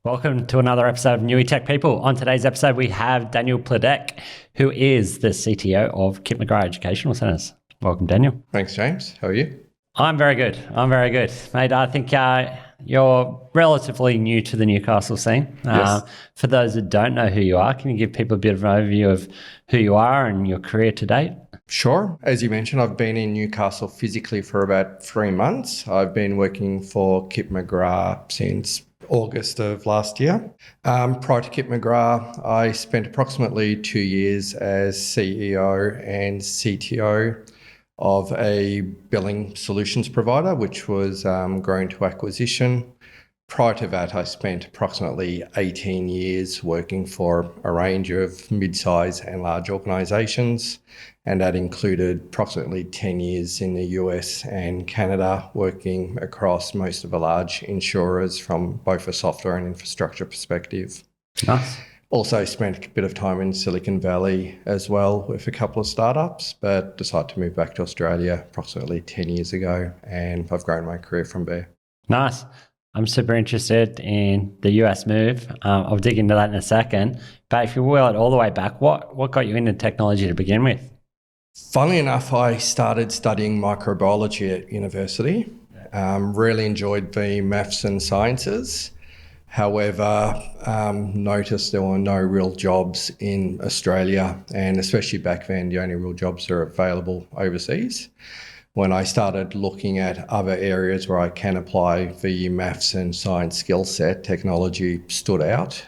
Welcome to another episode of Newy Tech People. On today's episode, we have Daniel Pludek, who is the CTO of Kip McGrath Educational Centres. Welcome, Daniel. Thanks, James. How are you? I'm very good. Mate, I think you're relatively new to the Newcastle scene. Yes. For those that don't know who you are, can you give people a bit of an overview of who you are and your career to date? Sure. As you mentioned, I've been in Newcastle physically for about 3 months. I've been working for Kip McGrath since August of last year. Prior to Kip McGrath, I spent approximately 2 years as CEO and CTO of a billing solutions provider, which was growing to acquisition. Prior to that, I spent approximately 18 years working for a range of mid-size and large organisations, and that included approximately 10 years in the US and Canada, working across most of the large insurers from both a software and infrastructure perspective. Nice. Also spent a bit of time in Silicon Valley as well with a couple of startups, but decided to move back to Australia approximately 10 years ago, and I've grown my career from there. Nice. I'm super interested in the US move. I'll dig into that in a second. But if you will it all the way back, what got you into technology to begin with? Funnily enough, I started studying microbiology at university. Really enjoyed the maths and sciences. However, noticed there were no real jobs in Australia, and especially back then, the only real jobs are available overseas. When I started looking at other areas where I can apply the maths and science skill set, technology stood out.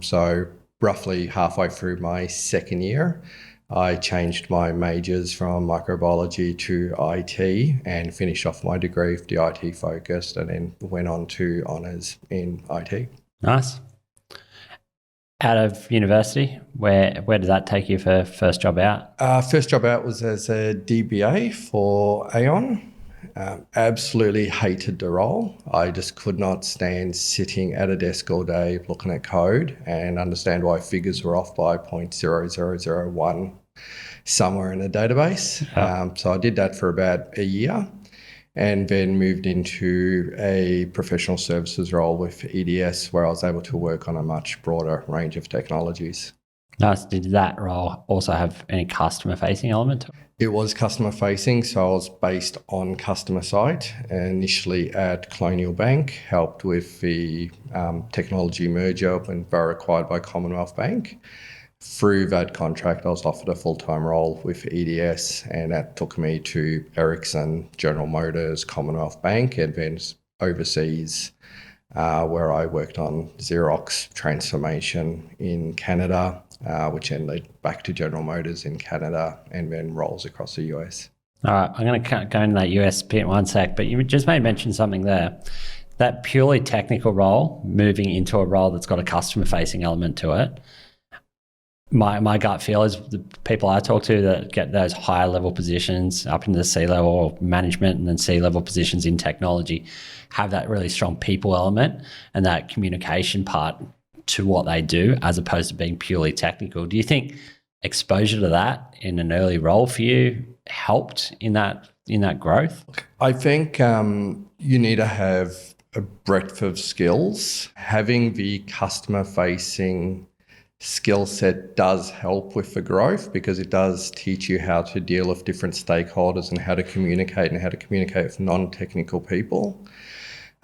So roughly halfway through my second year, I changed my majors from microbiology to IT and finished off my degree with the IT focused, and then went on to honours in IT. Nice. Out of university, where did that take you for first job out? First job out was as a DBA for Aon. Absolutely hated the role. I just could not stand sitting at a desk all day looking at code and understand why figures were off by 0.0001 somewhere in a database. So I did that for about a year, and then moved into a professional services role with EDS, where I was able to work on a much broader range of technologies. Nice. Did that role also have any customer-facing element to it? It was customer-facing, so I was based on customer side. Initially at Colonial Bank, helped with the technology merger when they were acquired by Commonwealth Bank. Through that contract, I was offered a full-time role with EDS, and that took me to Ericsson, General Motors, Commonwealth Bank, and then overseas, where I worked on Xerox transformation in Canada, which ended back to General Motors in Canada, and then roles across the US. All right, I'm going to go into that US bit in one sec, but you just made mention something there. That purely technical role, moving into a role that's got a customer-facing element to it, my gut feel is the people I talk to that get those higher level positions up into the C-level or management and then C-level positions in technology have that really strong people element and that communication part to what they do as opposed to being purely technical. Do you think exposure to that in an early role for you helped in that growth? I think you need to have a breadth of skills. Having the customer-facing skill set does help with the growth, because it does teach you how to deal with different stakeholders and how to communicate with non-technical people.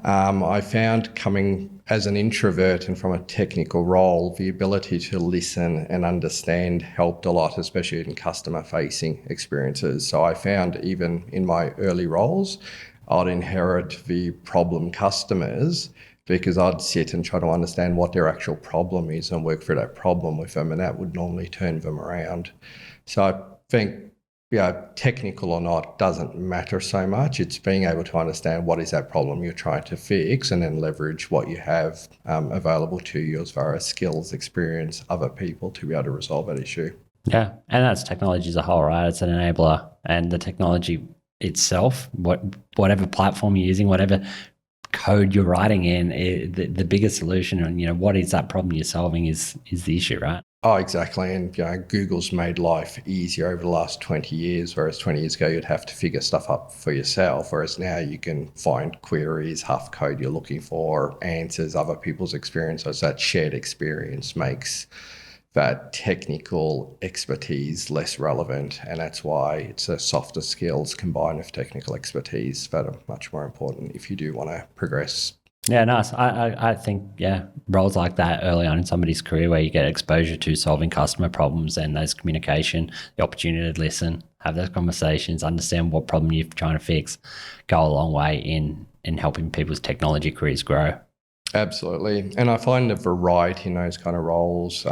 I found, coming as an introvert and from a technical role, the ability to listen and understand helped a lot, especially in customer-facing experiences. So I found even in my early roles, I'd inherit the problem customers because I'd sit and try to understand what their actual problem is and work through that problem with them, and that would normally turn them around. So I think, technical or not doesn't matter so much. It's being able to understand what is that problem you're trying to fix, and then leverage what you have available to you as far as skills, experience, other people to be able to resolve that issue. Yeah, and that's technology as a whole, right? It's an enabler, and the technology itself, whatever platform you're using, whatever code you're writing in, the bigger solution and what is that problem you're solving is the issue, right? Oh, exactly. And Google's made life easier over the last 20 years, whereas 20 years ago you'd have to figure stuff up for yourself, whereas now you can find queries, half code you're looking for, answers, other people's experiences. That shared experience makes that technical expertise less relevant, and that's why it's a softer skills combined with technical expertise that are much more important if you do want to progress. Yeah, nice. I think, roles like that early on in somebody's career where you get exposure to solving customer problems and those communication, the opportunity to listen, have those conversations, understand what problem you're trying to fix, go a long way in helping people's technology careers grow. Absolutely. And I find the variety in those kind of roles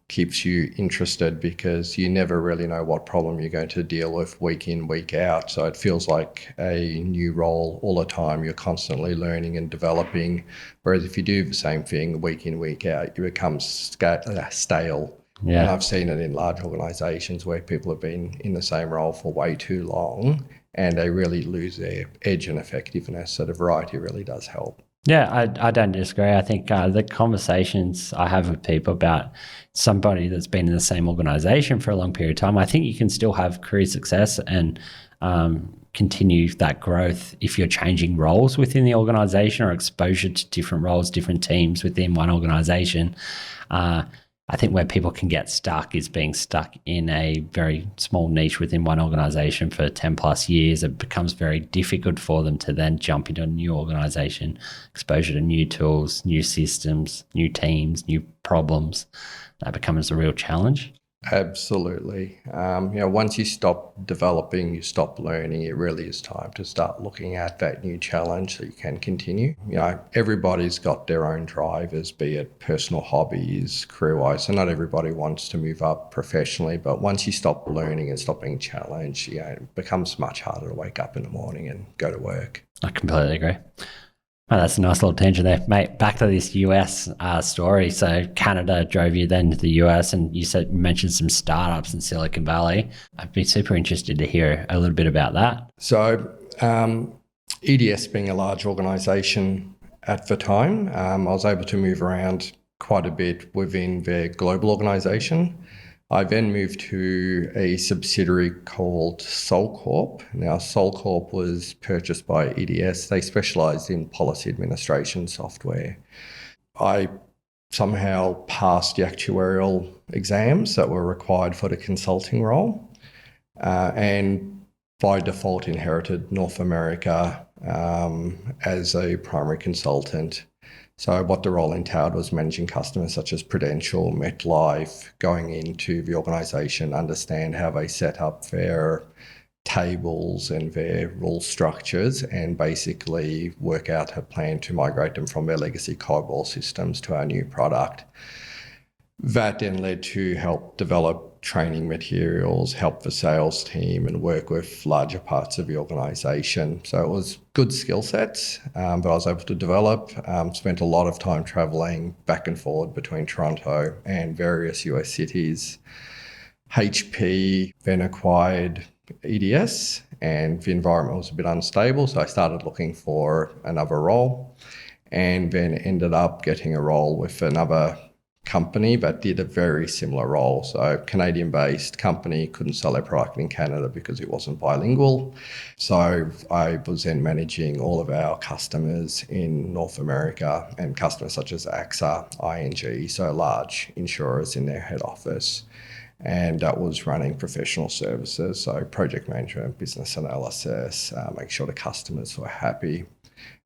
keeps you interested because you never really know what problem you're going to deal with week in, week out. So it feels like a new role all the time. You're constantly learning and developing. Whereas if you do the same thing week in, week out, you become stale. Yeah. And I've seen it in large organisations where people have been in the same role for way too long and they really lose their edge and effectiveness. So the variety really does help. Yeah, I don't disagree. I think the conversations I have with people about somebody that's been in the same organization for a long period of time, I think you can still have career success and continue that growth if you're changing roles within the organization or exposure to different roles, different teams within one organization. I think where people can get stuck is being stuck in a very small niche within one organization for 10 plus years. It becomes very difficult for them to then jump into a new organization, exposure to new tools, new systems, new teams, new problems. That becomes a real challenge. Absolutely. Once you stop developing, you stop learning, it really is time to start looking at that new challenge so you can continue. Everybody's got their own drivers, be it personal hobbies, career-wise. So not everybody wants to move up professionally, but once you stop learning and stop being challenged, it becomes much harder to wake up in the morning and go to work. I completely agree. Oh, that's a nice little tangent there. Mate, back to this US story. So Canada drove you then to the US and you mentioned some startups in Silicon Valley. I'd be super interested to hear a little bit about that. So EDS being a large organisation at the time, I was able to move around quite a bit within their global organisation. I then moved to a subsidiary called Solcorp. Now, Solcorp was purchased by EDS. They specialised in policy administration software. I somehow passed the actuarial exams that were required for the consulting role and by default inherited North America as a primary consultant. So what the role entailed was managing customers such as Prudential, MetLife, going into the organisation, understand how they set up their tables and their rule structures and basically work out a plan to migrate them from their legacy COBOL systems to our new product. That then led to help develop training materials, help the sales team and work with larger parts of the organisation. So it was good skill sets that I was able to develop. Spent a lot of time travelling back and forward between Toronto and various US cities. HP then acquired EDS and the environment was a bit unstable, so I started looking for another role and then ended up getting a role with another company that did a very similar role. So Canadian-based company, couldn't sell their product in Canada because it wasn't bilingual. So I was then managing all of our customers in North America and customers such as AXA, ING, so large insurers in their head office. And that was running professional services, so project management, business analysis, make sure the customers were happy.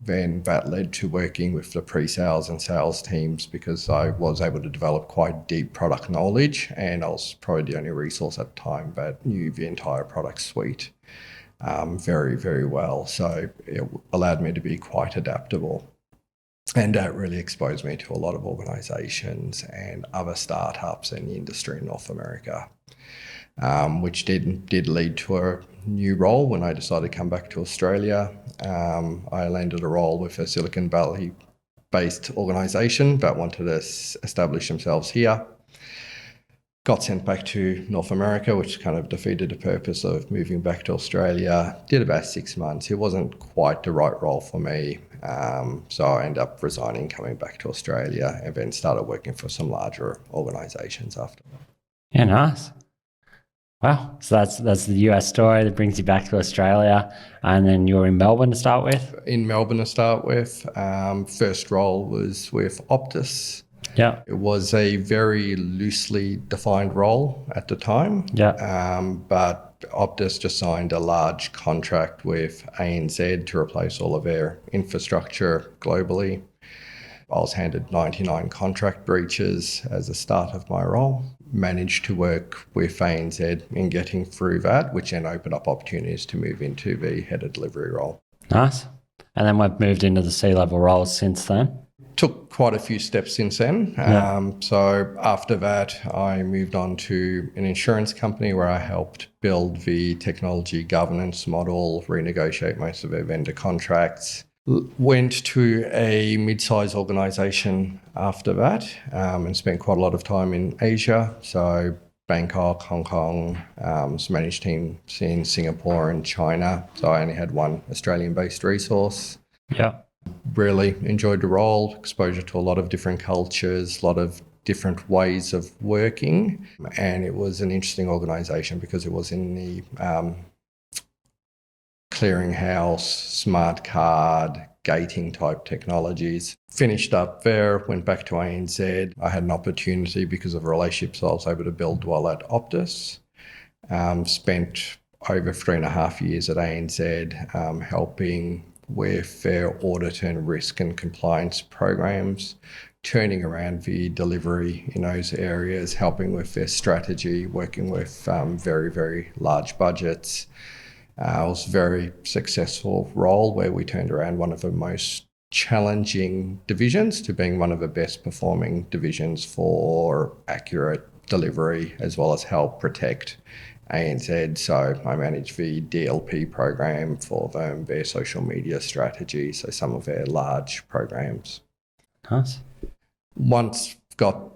Then that led to working with the pre-sales and sales teams because I was able to develop quite deep product knowledge and I was probably the only resource at the time that knew the entire product suite very, very well. So it allowed me to be quite adaptable. And that really exposed me to a lot of organisations and other startups in the industry in North America, which did lead to a new role when I decided to come back to Australia. I landed a role with a Silicon Valley-based organisation that wanted to establish themselves here. got sent back to North America, which kind of defeated the purpose of moving back to Australia. Did about 6 months. It wasn't quite the right role for me. So I ended up resigning, coming back to Australia, and then started working for some larger organisations after that. Yeah, nice. Wow. So that's the US story that brings you back to Australia. And then you're in Melbourne to start with? In Melbourne to start with. First role was with Optus. Yeah. It was a very loosely defined role at the time. Yeah. But Optus just signed a large contract with ANZ to replace all of their infrastructure globally. I was handed 99 contract breaches as a start of my role. Managed to work with ANZ in getting through that, which then opened up opportunities to move into the head of delivery role. Nice. And then we've moved into the C-level roles since then? Took quite a few steps since then. Yeah. So after that, I moved on to an insurance company where I helped build the technology governance model, renegotiate most of their vendor contracts. Went to a mid-sized organisation after that and spent quite a lot of time in Asia. So Bangkok, Hong Kong, managed teams in Singapore and China. So I only had one Australian-based resource. Yeah. Really enjoyed the role, exposure to a lot of different cultures, a lot of different ways of working. And it was an interesting organisation because it was in the clearinghouse, smart card, gating type technologies. Finished up there, went back to ANZ. I had an opportunity because of relationships I was able to build while at Optus. Spent over 3.5 years at ANZ helping with their audit and risk and compliance programs, turning around the delivery in those areas, helping with their strategy, working with very, very large budgets. It was a very successful role where we turned around one of the most challenging divisions to being one of the best performing divisions for accurate delivery as well as help protect ANZ. So I managed the DLP program for them, their social media strategy, so some of their large programs. Nice. Once got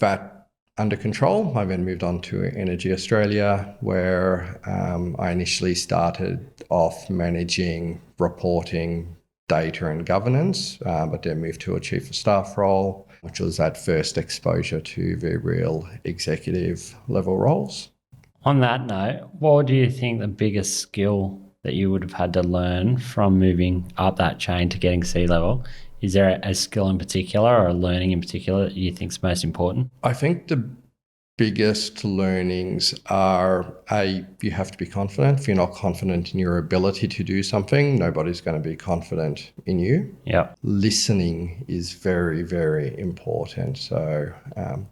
that under control, I then moved on to Energy Australia, where I initially started off managing reporting, data and governance, but then moved to a chief of staff role, which was that first exposure to the real executive level roles. On that note, what do you think the biggest skill that you would have had to learn from moving up that chain to getting C-level? Is there a skill in particular or a learning in particular that you think is most important? I think the biggest learnings are, you have to be confident. If you're not confident in your ability to do something, nobody's going to be confident in you. Yeah. Listening is very, very important. So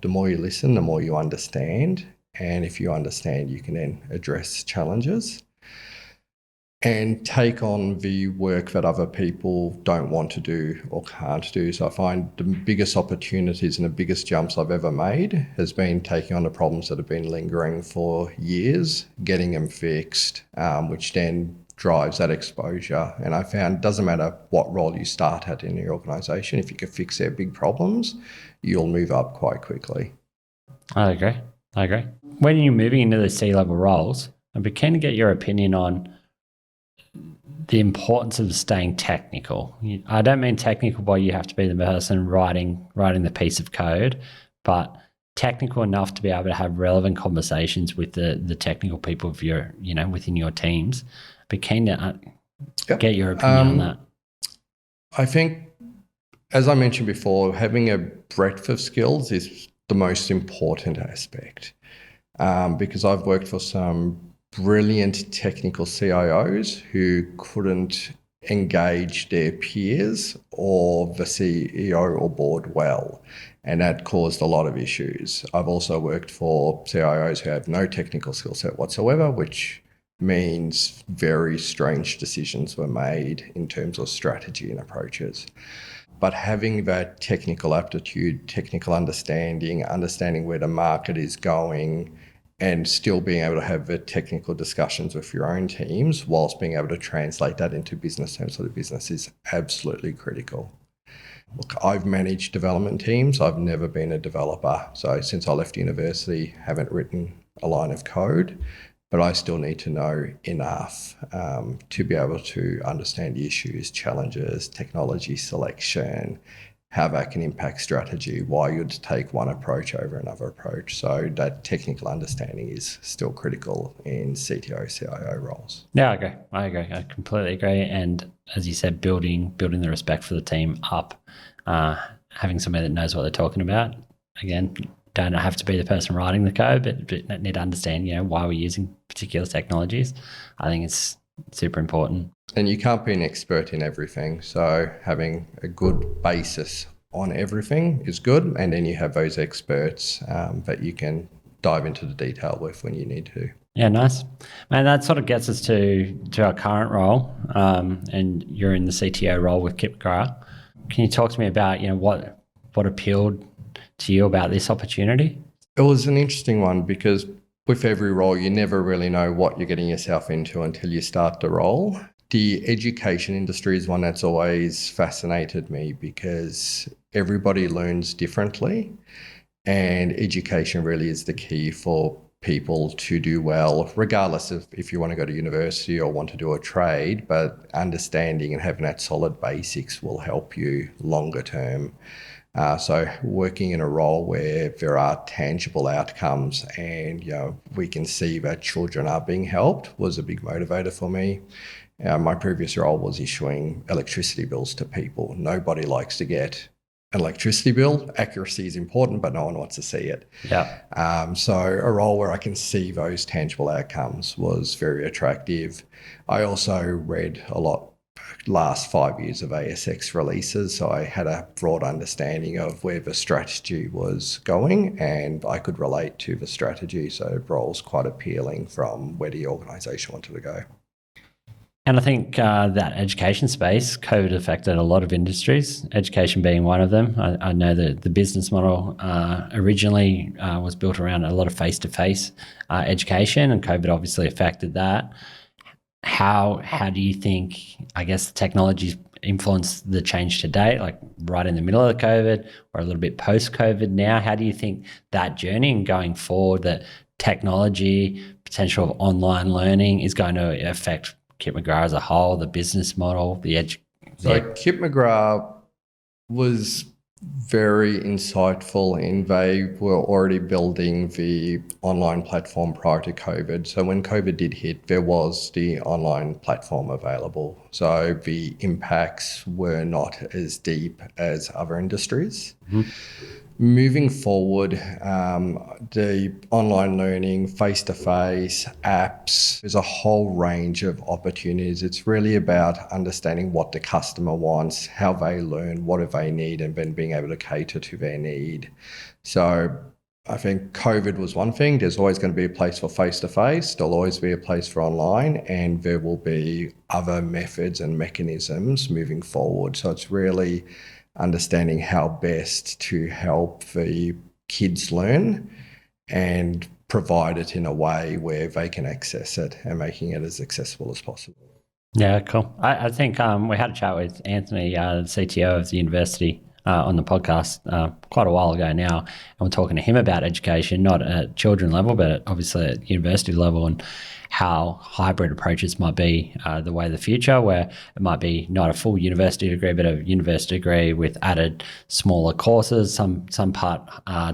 the more you listen, the more you understand. And if you understand, you can then address challenges and take on the work that other people don't want to do or can't do. So I find the biggest opportunities and the biggest jumps I've ever made has been taking on the problems that have been lingering for years, getting them fixed, which then drives that exposure. And I found it doesn't matter what role you start at in the organisation, if you can fix their big problems, you'll move up quite quickly. I agree. When you're moving into the C-level roles, I'd be keen to get your opinion on the importance of staying technical. I don't mean technical by you have to be the person writing the piece of code, but technical enough to be able to have relevant conversations with the technical people of your, within your teams. I'd be keen to get your opinion on that. I think, as I mentioned before, having a breadth of skills is the most important aspect, because I've worked for some brilliant technical CIOs who couldn't engage their peers or the CEO or board well, and that caused a lot of issues. I've also worked for CIOs who have no technical skill set whatsoever, which means very strange decisions were made in terms of strategy and approaches. But having that technical aptitude, technical understanding where the market is going, and still being able to have the technical discussions with your own teams whilst being able to translate that into business terms for the business is absolutely critical. Look, I've managed development teams. I've never been a developer. So since I left university, haven't written a line of code, but I still need to know enough to be able to understand issues, challenges, technology selection, how that can impact strategy, why you'd take one approach over another approach. So that technical understanding is still critical in CTO, CIO roles. Yeah, I agree. I completely agree. And as you said, building the respect for the team up, having somebody that knows what they're talking about. Again, don't have to be the person writing the code, but need to understand, why we're using particular technologies. I think it's super important. And you can't be an expert in everything. So having a good basis on everything is good. And then you have those experts that you can dive into the detail with when you need to. Yeah, nice. And that sort of gets us to our current role. And you're in the CTO role with Kip McGrath. Can you talk to me about, what appealed to you about this opportunity? It was an interesting one because with every role, you never really know what you're getting yourself into until you start the role. The education industry is one that's always fascinated me because everybody learns differently, and education really is the key for people to do well, regardless of if you want to go to university or want to do a trade, but understanding and having that solid basics will help you longer term. So working in a role where there are tangible outcomes and we can see that children are being helped was a big motivator for me. My previous role was issuing electricity bills to people. Nobody likes to get an electricity bill. Accuracy is important, but no one wants to see it. Yeah. So a role where I can see those tangible outcomes was very attractive. I also read a lot last 5 years of ASX releases, so I had a broad understanding of where the strategy was going and I could relate to the strategy. So the role's quite appealing from where the organisation wanted to go. And I think that education space, COVID affected a lot of industries, education being one of them. I know that the business model originally was built around a lot of face-to-face education, and COVID obviously affected that. How do you think, I guess, the technology's influenced the change to date, like right in the middle of the COVID or a little bit post-COVID now? How do you think that journey and going forward, that technology, potential of online learning is going to affect Kip McGrath as a whole, the business model, So Kip McGrath was very insightful in they were already building the online platform prior to COVID. So when COVID did hit, there was the online platform available. So the impacts were not as deep as other industries. Mm-hmm. Moving forward, the online learning, face-to-face, apps, there's a whole range of opportunities. It's really about understanding what the customer wants, how they learn, what do they need, and then being able to cater to their need. So I think COVID was one thing. There's always going to be a place for face-to-face. There'll always be a place for online, and there will be other methods and mechanisms moving forward. So it's really understanding how best to help the kids learn and provide it in a way where they can access it and making it as accessible as possible. Yeah, cool. I think we had a chat with Anthony, the CTO of the university, on the podcast quite a while ago now, and we're talking to him about education, not at children level, but obviously at university level, and how hybrid approaches might be the way of the future, where it might be not a full university degree, but a university degree with added smaller courses, some part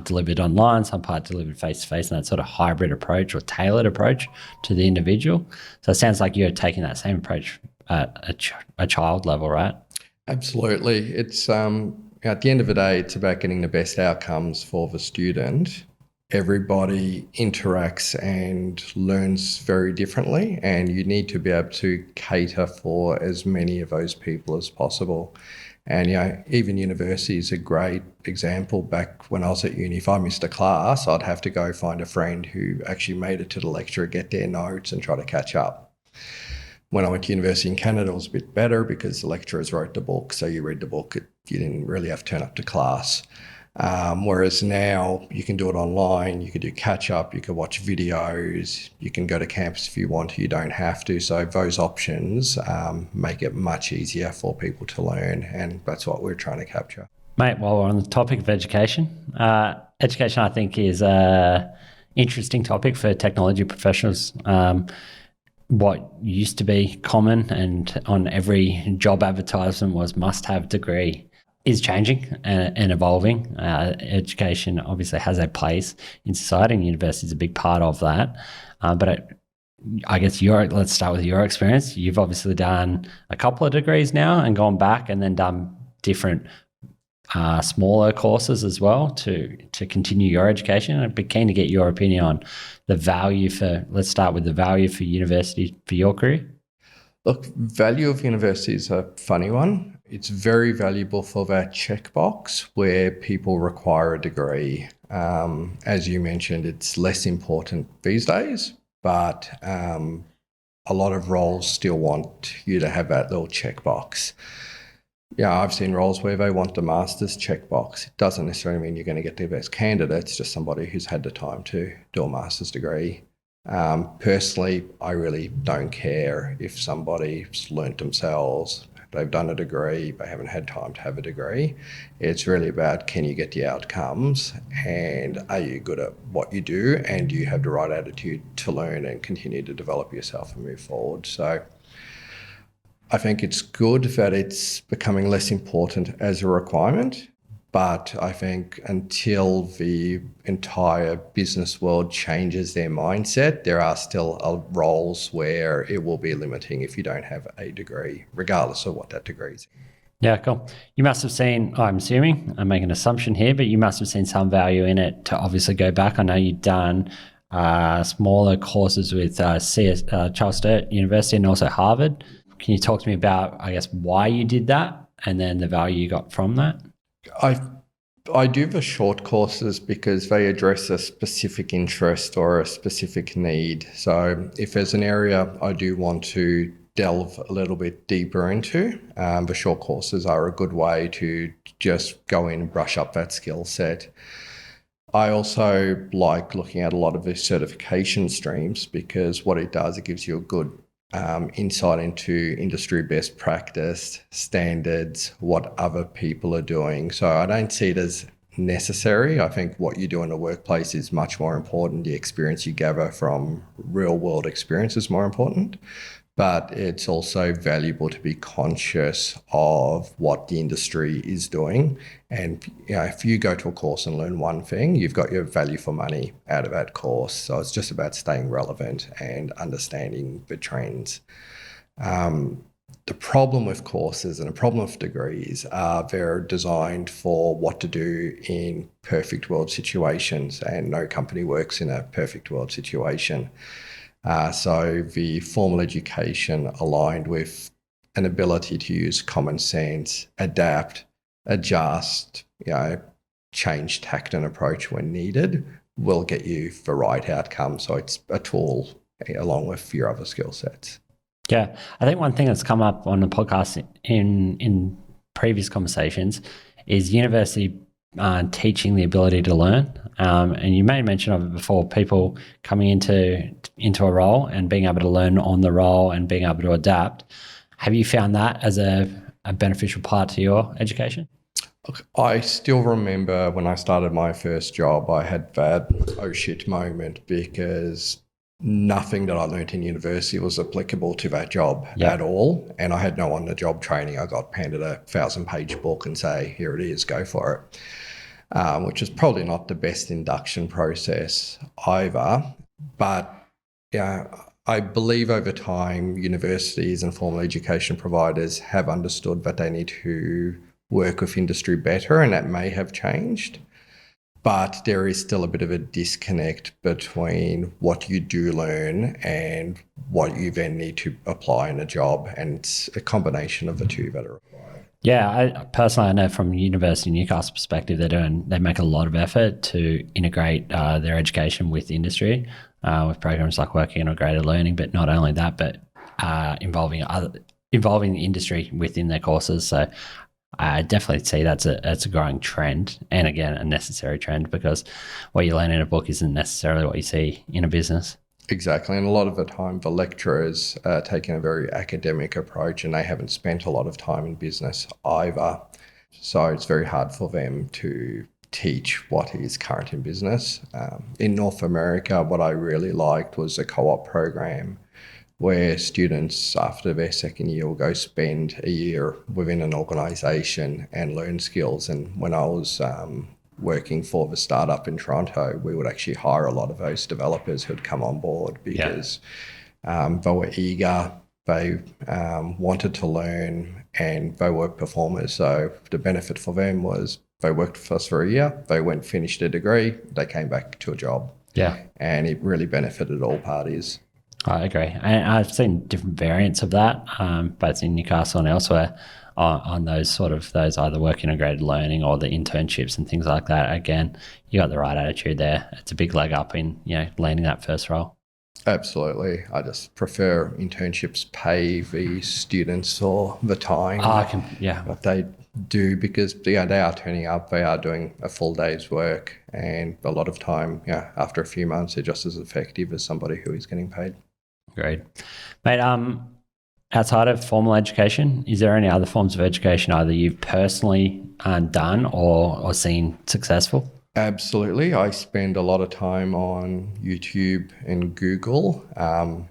delivered online, some part delivered face-to-face, and that sort of hybrid approach or tailored approach to the individual. So it sounds like you're taking that same approach at a child level, right? Absolutely. It's at the end of the day, it's about getting the best outcomes for the student. Everybody interacts and learns very differently, and you need to be able to cater for as many of those people as possible. And even university is a great example. Back when I was at uni, if I missed a class, I'd have to go find a friend who actually made it to the lecture, get their notes and try to catch up. When I went to university in Canada, it was a bit better because the lecturers wrote the book. So you read the book, you didn't really have to turn up to class. Whereas now you can do it online, you can do catch up, you can watch videos, you can go to campus if you want to, you don't have to. So those options make it much easier for people to learn, and that's what we're trying to capture. Mate, while we're on the topic of education, education I think is an interesting topic for technology professionals. What used to be common and on every job advertisement was must-have degree is changing and evolving. Education obviously has a place in society, and university is a big part of that. I guess let's start with your experience. You've obviously done a couple of degrees now and gone back and then done different smaller courses as well to continue your education. I'd be keen to get your opinion on the value let's start with the value for university for your career. Look, value of university is a funny one. It's very valuable for that checkbox where people require a degree. As you mentioned, it's less important these days, but a lot of roles still want you to have that little checkbox. Yeah, I've seen roles where they want the master's checkbox. It doesn't necessarily mean you're going to get the best candidate. It's just somebody who's had the time to do a master's degree. Personally, I really don't care if somebody's learnt themselves, they've done a degree, they haven't had time to have a degree. It's really about, can you get the outcomes, and are you good at what you do, and do you have the right attitude to learn and continue to develop yourself and move forward. So I think it's good that it's becoming less important as a requirement, but I think until the entire business world changes their mindset, there are still roles where it will be limiting if you don't have a degree, regardless of what that degree is. Yeah, cool. You must have seen, I'm assuming, I'm making an assumption here, but you must have seen some value in it to obviously go back. I know you've done smaller courses with Charles Sturt University and also Harvard. Can you talk to me about, I guess, why you did that and then the value you got from that? I do the short courses because they address a specific interest or a specific need. So if there's an area I do want to delve a little bit deeper into, the short courses are a good way to just go in and brush up that skill set. I also like looking at a lot of the certification streams because what it does, it gives you a good insight into industry best practice, standards, what other people are doing. So I don't see it as necessary. I think what you do in the workplace is much more important. The experience you gather from real world experience is more important. But it's also valuable to be conscious of what the industry is doing. And if you go to a course and learn one thing, you've got your value for money out of that course. So it's just about staying relevant and understanding the trends. The problem with courses and the problem with degrees are they're designed for what to do in perfect world situations, and no company works in a perfect world situation. So the formal education aligned with an ability to use common sense, adapt, adjust, change tact and approach when needed will get you the right outcome. So it's a tool along with your other skill sets. Yeah, I think one thing that's come up on the podcast in previous conversations is university teaching the ability to learn. And you made mention of it before, people coming into a role and being able to learn on the role and being able to adapt. Have you found that as a beneficial part to your education? Look, I still remember when I started my first job, I had that oh shit moment because nothing that I learnt in university was applicable to that job at all. And I had no on-the-job training. I got handed a 1,000-page book and say, here it is, go for it. Which is probably not the best induction process either. But I believe over time, universities and formal education providers have understood that they need to work with industry better, and that may have changed. But there is still a bit of a disconnect between what you do learn and what you then need to apply in a job, and it's a combination of the two that are required. Yeah, I know from University of Newcastle perspective, they make a lot of effort to integrate their education with industry, with programs like working integrated learning, but not only that, but involving the industry within their courses. So I definitely see that's a growing trend, and again, a necessary trend, because what you learn in a book isn't necessarily what you see in a business. Exactly. And a lot of the time, the lecturers are taking a very academic approach and they haven't spent a lot of time in business either. So it's very hard for them to teach what is current in business. In North America, what I really liked was a co-op program where students after their second year will go spend a year within an organisation and learn skills. And when I was working for the startup in Toronto, we would actually hire a lot of those developers who'd come on board because they were eager, they wanted to learn, and they were performers. So the benefit for them was they worked for us for a year, they went finished a degree, they came back to a job. Yeah. And it really benefited all parties. I agree. And I've seen different variants of that, both in Newcastle and elsewhere, on those either work integrated learning or the internships and things like that. Again, you got the right attitude there. It's a big leg up in landing that first role. Absolutely. I just prefer internships pay the students or the time what they do, because they are turning up, they are doing a full day's work, and a lot of time, after a few months, they're just as effective as somebody who is getting paid. Great. Mate, outside of formal education, is there any other forms of education either you've personally done or seen successful? Absolutely. I spend a lot of time on YouTube and Google,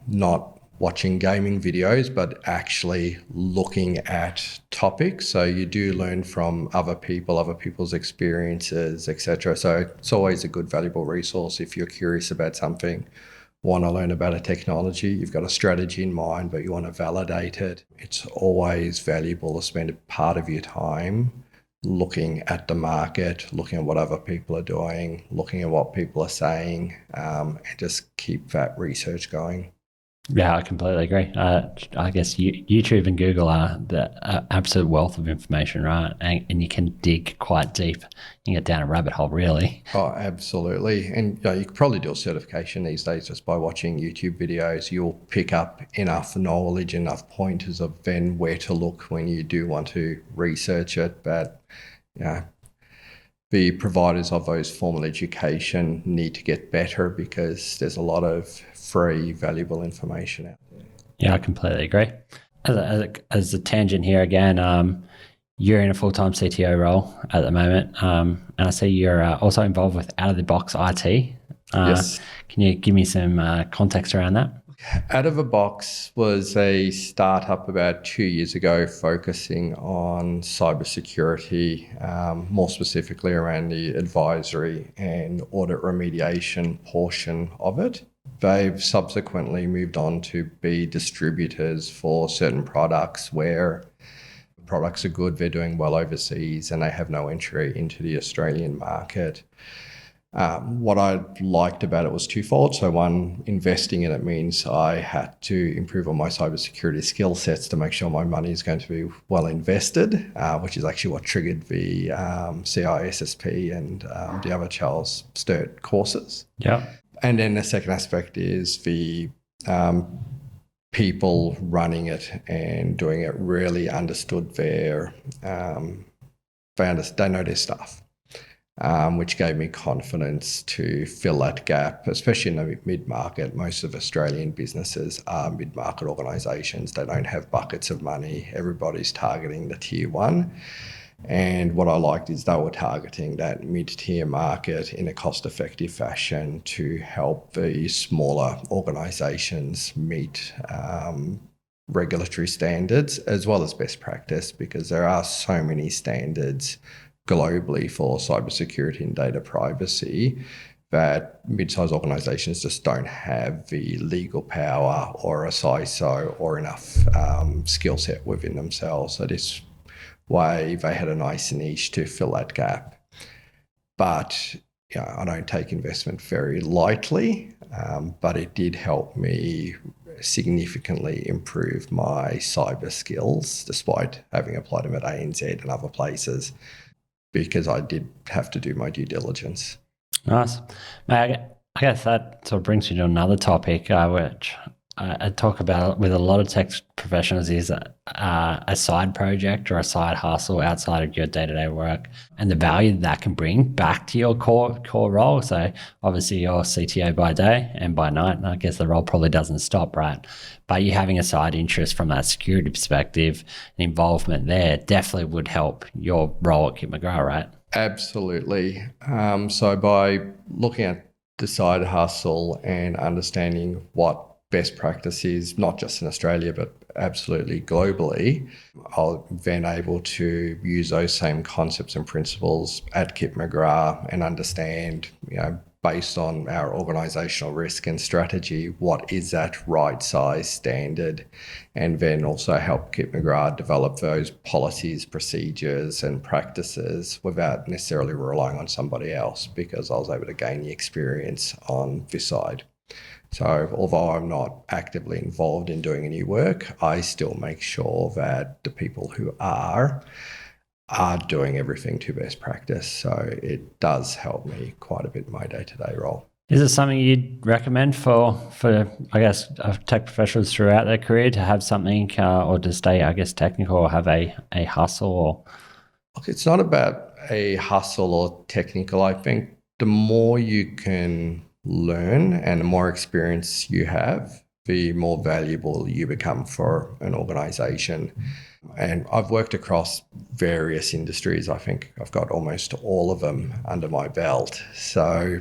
not watching gaming videos, but actually looking at topics. So you do learn from other people, other people's experiences, etc. So it's always a good, valuable resource if you're curious about something, want to learn about a technology, you've got a strategy in mind, but you want to validate it. It's always valuable to spend a part of your time looking at the market, looking at what other people are doing, looking at what people are saying, and just keep that research going. Yeah, I completely agree. I guess YouTube and Google are the absolute wealth of information, right? And you can dig quite deep. You can get down a rabbit hole, really. Oh, absolutely. And you can probably do a certification these days just by watching YouTube videos. You'll pick up enough knowledge, enough pointers of then where to look when you do want to research it. But the providers of those formal education need to get better, because there's a lot of free, valuable information out there. Yeah, I completely agree. As a tangent here again, you're in a full-time CTO role at the moment, and I see you're also involved with out-of-the-box IT. Yes. Can you give me some context around that? Out of a Box was a startup about 2 years ago focusing on cybersecurity, more specifically around the advisory and audit remediation portion of it. They've subsequently moved on to be distributors for certain products where products are good, they're doing well overseas, and they have no entry into the Australian market. What I liked about it was twofold. So one, investing in it means I had to improve on my cybersecurity skill sets to make sure my money is going to be well invested, which is actually what triggered the CISSP and the other Charles Sturt courses. Yeah. And then the second aspect is the people running it and doing it really understood they know their stuff. Which gave me confidence to fill that gap, especially in the mid-market. Most of Australian businesses are mid-market organisations. They don't have buckets of money. Everybody's targeting the tier one. And what I liked is they were targeting that mid-tier market in a cost-effective fashion to help the smaller organisations meet regulatory standards as well as best practice, because there are so many standards globally for cybersecurity and data privacy that mid-sized organisations just don't have the legal power or a CISO or enough skill set within themselves. So this way they had a nice niche to fill that gap. But I don't take investment very lightly, but it did help me significantly improve my cyber skills, despite having applied them at ANZ and other places, because I did have to do my due diligence. Nice. I guess that sort of brings me to another topic, which I talk about with a lot of tech professionals is a side project or a side hustle outside of your day-to-day work, and the value that can bring back to your core role. So obviously you're CTO by day and by night, and I guess the role probably doesn't stop, right? But you having a side interest from that security perspective and involvement there definitely would help your role at Kip McGrath, right? Absolutely. So by looking at the side hustle and understanding what best practice is, not just in Australia, but absolutely globally, I'll then able to use those same concepts and principles at Kip McGrath and understand, based on our organisational risk and strategy, what is that right size standard, and then also help Kip McGrath develop those policies, procedures and practices without necessarily relying on somebody else, because I was able to gain the experience on this side. So although I'm not actively involved in doing any work, I still make sure that the people who are doing everything to best practice. So it does help me quite a bit in my day-to-day role. Is it something you'd recommend for I guess, tech professionals throughout their career to have something or to stay, I guess, technical or have a hustle? Or Look, it's not about a hustle or technical. I think the more you can learn and the more experience you have, the more valuable you become for an organisation. And I've worked across various industries. I think I've got almost all of them under my belt. So,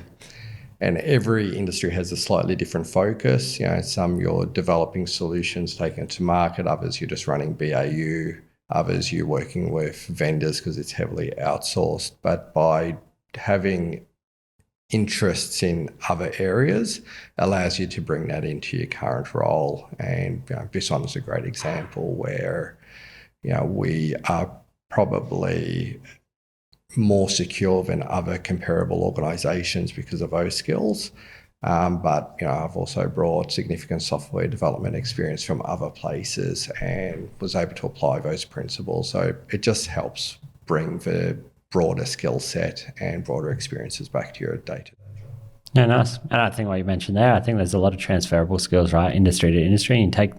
and every industry has a slightly different focus. Some you're developing solutions, taking it to market. Others you're just running BAU. Others you're working with vendors because it's heavily outsourced. But by having interests in other areas allows you to bring that into your current role. And this one is a great example where we are probably more secure than other comparable organisations because of those skills. But I've also brought significant software development experience from other places and was able to apply those principles. So it just helps bring the broader skill set and broader experiences back to your day-to-day. Yeah, nice. And I think what you mentioned there, I think there's a lot of transferable skills, right? Industry to industry. You take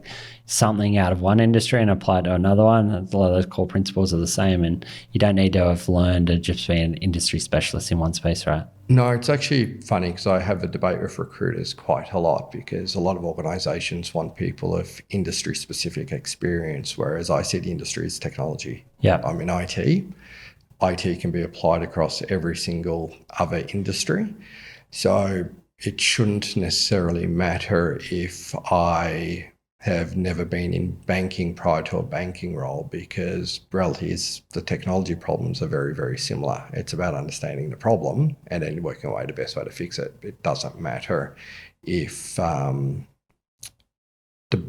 something out of one industry and apply it to another one. A lot of those core principles are the same, and you don't need to have learned to just be an industry specialist in one space, right? No, it's actually funny because I have a debate with recruiters quite a lot, because a lot of organisations want people of industry-specific experience, whereas I see the industry as technology. Yeah. I'm in IT. IT can be applied across every single other industry. So it shouldn't necessarily matter if I have never been in banking prior to a banking role, because reality is the technology problems are very, very similar. It's about understanding the problem and then working away the best way to fix it. It doesn't matter if the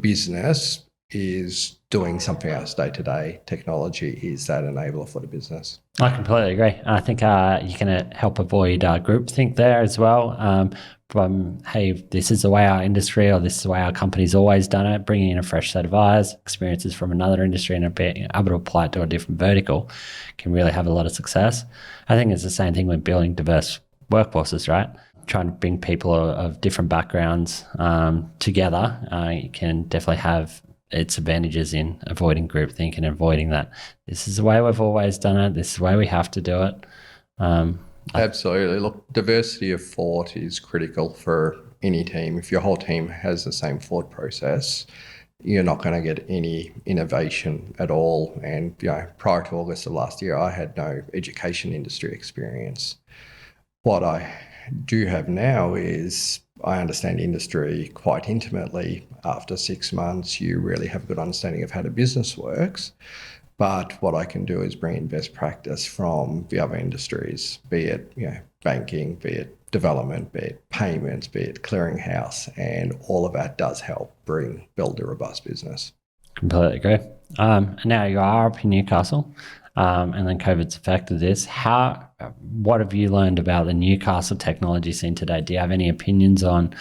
business is doing something else day to day. Technology is that enabler for the business. I completely agree. I think you can help avoid groupthink there as well. From, hey, this is the way our industry or this is the way our company's always done it, bringing in a fresh set of eyes, experiences from another industry and being able to apply it to a different vertical can really have a lot of success. I think it's the same thing with building diverse workforces, right? Trying to bring people of different backgrounds together, you can definitely have its advantages in avoiding groupthink and avoiding that this is the way we've always done it, this is the way we have to do it. Absolutely. Look, diversity of thought is critical for any team. If your whole team has the same thought process, you're not going to get any innovation at all. And prior to August of last year, I had no education industry experience. What I do have now is I understand industry quite intimately. After 6 months, you really have a good understanding of how the business works. But what I can do is bring in best practice from the other industries, be it banking, be it development, be it payments, be it clearinghouse, and all of that does help build a robust business. Completely agree. Now you are up in Newcastle, and then COVID's affected this. What have you learned about the Newcastle technology scene today? Do you have any opinions on?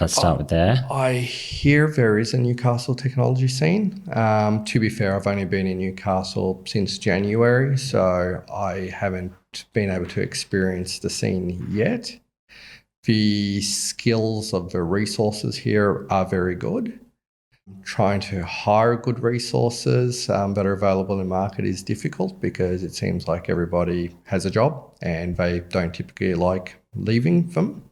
Let's start with there. I hear there is a Newcastle technology scene. To be fair, I've only been in Newcastle since January, so I haven't been able to experience the scene yet. The skills of the resources here are very good. Trying to hire good resources that are available in the market is difficult because it seems like everybody has a job and they don't typically like leaving them.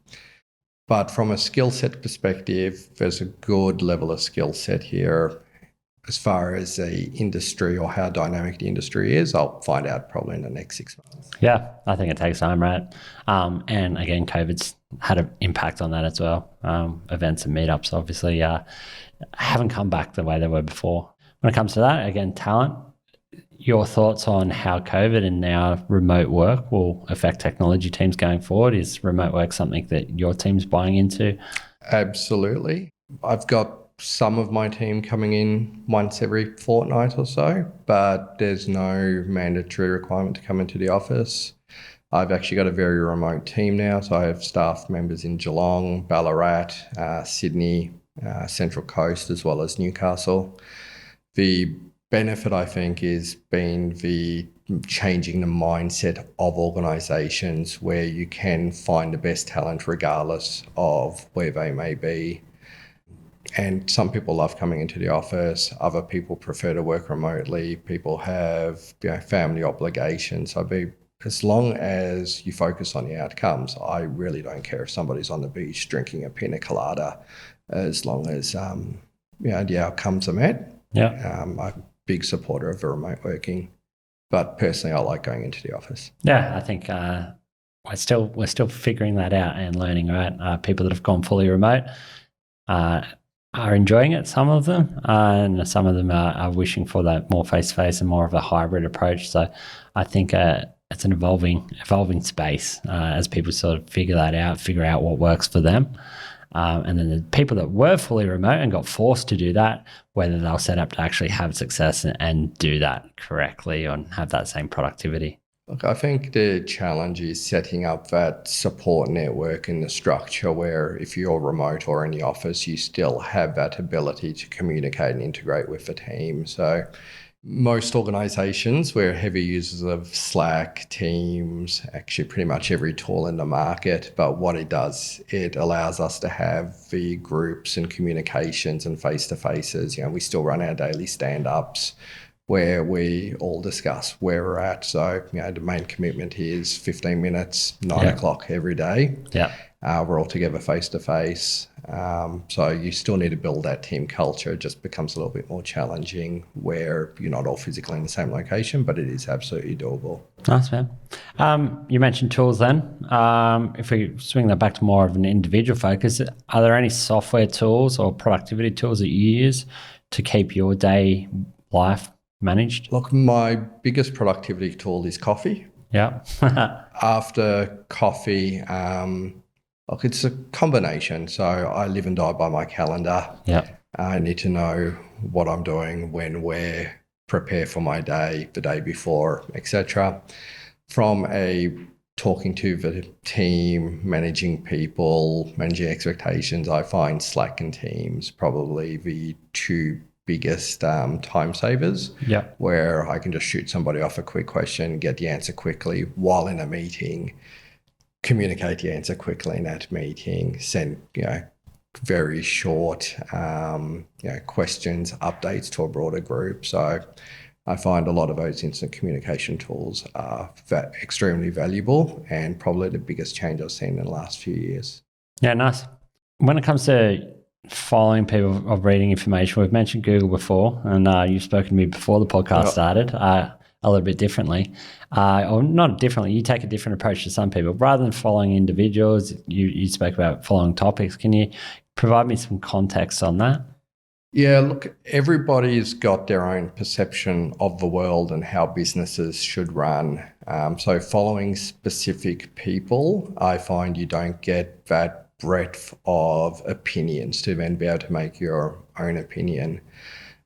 But from a skill set perspective, there's a good level of skill set here. As far as the industry or how dynamic the industry is, I'll find out probably in the next 6 months. Yeah, I think it takes time, right? And again, COVID's had an impact on that as well. Events and meetups obviously haven't come back the way they were before. When it comes to that, again, talent, your thoughts on how COVID and now remote work will affect technology teams going forward? Is remote work something that your team's buying into? Absolutely. I've got some of my team coming in once every fortnight or so, but there's no mandatory requirement to come into the office. I've actually got a very remote team now, so I have staff members in Geelong, Ballarat, Sydney, Central Coast, as well as Newcastle. The benefit, I think, is been the changing the mindset of organisations where you can find the best talent regardless of where they may be. And some people love coming into the office. Other people prefer to work remotely. People have family obligations. So as long as you focus on the outcomes, I really don't care if somebody's on the beach drinking a pina colada, as long as the outcomes are met. Yeah. I'm a big supporter of the remote working, but personally, I like going into the office. Yeah, I think we're still figuring that out and learning, right? People that have gone fully remote are enjoying it, some of them, and some of them are wishing for that more face-to-face and more of a hybrid approach. So I think it's an evolving space as people sort of figure out what works for them. And then the people that were fully remote and got forced to do that, whether they'll set up to actually have success and do that correctly and have that same productivity. Look, I think the challenge is setting up that support network and the structure where if you're remote or in the office, you still have that ability to communicate and integrate with the team. So most organisations, we're heavy users of Slack, Teams, actually pretty much every tool in the market. But what it does, it allows us to have the groups and communications and face-to-faces. We still run our daily stand-ups where we all discuss where we're at. So, the main commitment here is 15 minutes, 9 o'clock every day. Yeah. We're all together face-to-face. So you still need to build that team culture. It just becomes a little bit more challenging where you're not all physically in the same location, but it is absolutely doable. Nice, man. You mentioned tools then. If we swing that back to more of an individual focus, are there any software tools or productivity tools that you use to keep your day life managed? Look, my biggest productivity tool is coffee. Yeah. After coffee, look, it's a combination. So I live and die by my calendar. Yeah. I need to know what I'm doing, when, where, prepare for my day, the day before, etc. From a talking to the team, managing people, managing expectations, I find Slack and Teams probably the two biggest time savers. Yeah. Where I can just shoot somebody off a quick question, get the answer quickly while in a meeting, communicate the answer quickly in that meeting, send very short questions, updates to a broader group. So I find a lot of those instant communication tools are extremely valuable and probably the biggest change I've seen in the last few years. Yeah, nice. When it comes to following people or reading information, we've mentioned Google before, and you've spoken to me before the podcast started a little bit differently. Or not differently, you take a different approach to some people. Rather than following individuals, you spoke about following topics. Can you provide me some context on that? Yeah, look, everybody's got their own perception of the world and how businesses should run. So following specific people, I find you don't get that breadth of opinions to then be able to make your own opinion.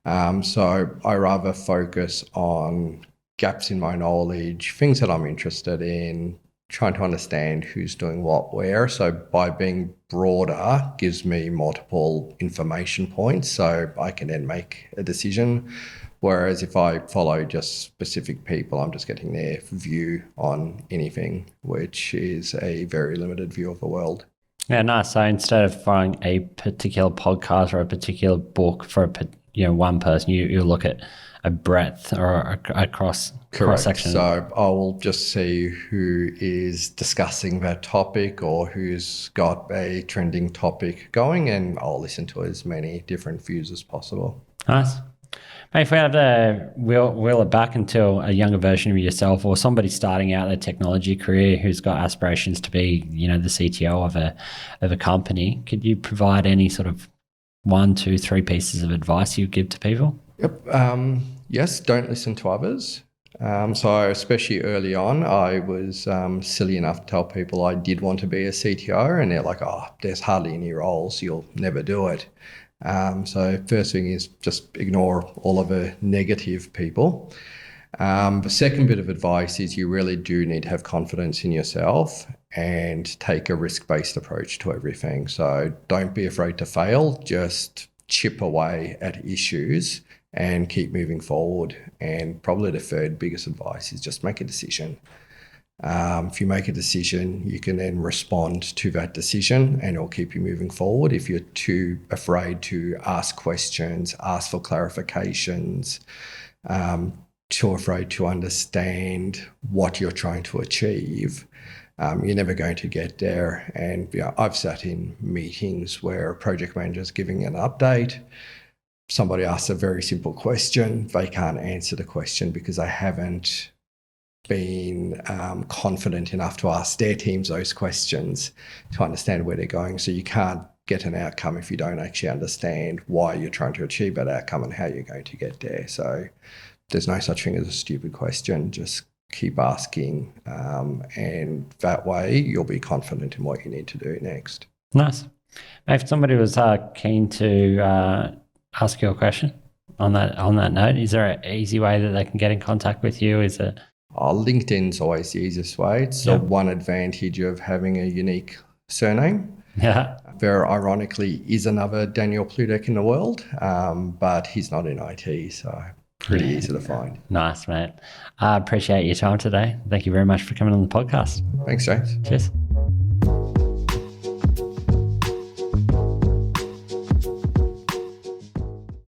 So I rather focus on gaps in my knowledge, things that I'm interested in, trying to understand who's doing what where. So by being broader gives me multiple information points so I can then make a decision. Whereas if I follow just specific people, I'm just getting their view on anything, which is a very limited view of the world. Yeah, nice. So instead of following a particular podcast or a particular book for one person, you look at a breadth or a cross section. So I will just see who is discussing that topic or who's got a trending topic going, and I'll listen to as many different views as possible. Nice. Mate, if we had to wheel it back into a younger version of yourself or somebody starting out their technology career who's got aspirations to be, the CTO of a company, could you provide any sort of 1, 2, 3 pieces of advice you give to people? Yep. Yes, don't listen to others. So especially early on, I was silly enough to tell people I did want to be a CTO, and they're like, oh, there's hardly any roles, you'll never do it. So first thing is just ignore all of the negative people. The second bit of advice is you really do need to have confidence in yourself and take a risk-based approach to everything. So don't be afraid to fail, just chip away at issues and keep moving forward. And probably the third biggest advice is just make a decision. If you make a decision, you can then respond to that decision and it'll keep you moving forward. If you're too afraid to ask questions, ask for clarifications, too afraid to understand what you're trying to achieve, you're never going to get there. And I've sat in meetings where a project manager is giving an update. Somebody asks a very simple question. They can't answer the question because they haven't been confident enough to ask their teams those questions to understand where they're going. So you can't get an outcome if you don't actually understand why you're trying to achieve that outcome and how you're going to get there. So there's no such thing as a stupid question. Just keep asking, and that way you'll be confident in what you need to do next. Nice. If somebody was keen to ask you a question on that note, is there an easy way that they can get in contact with you? Is it? LinkedIn's always the easiest way. It's the one advantage of having a unique surname. Yeah. There ironically is another Daniel Pludek in the world, but he's not in IT, so pretty easy to find. Nice, mate. I appreciate your time today. Thank you very much for coming on the podcast. Thanks, James. Cheers.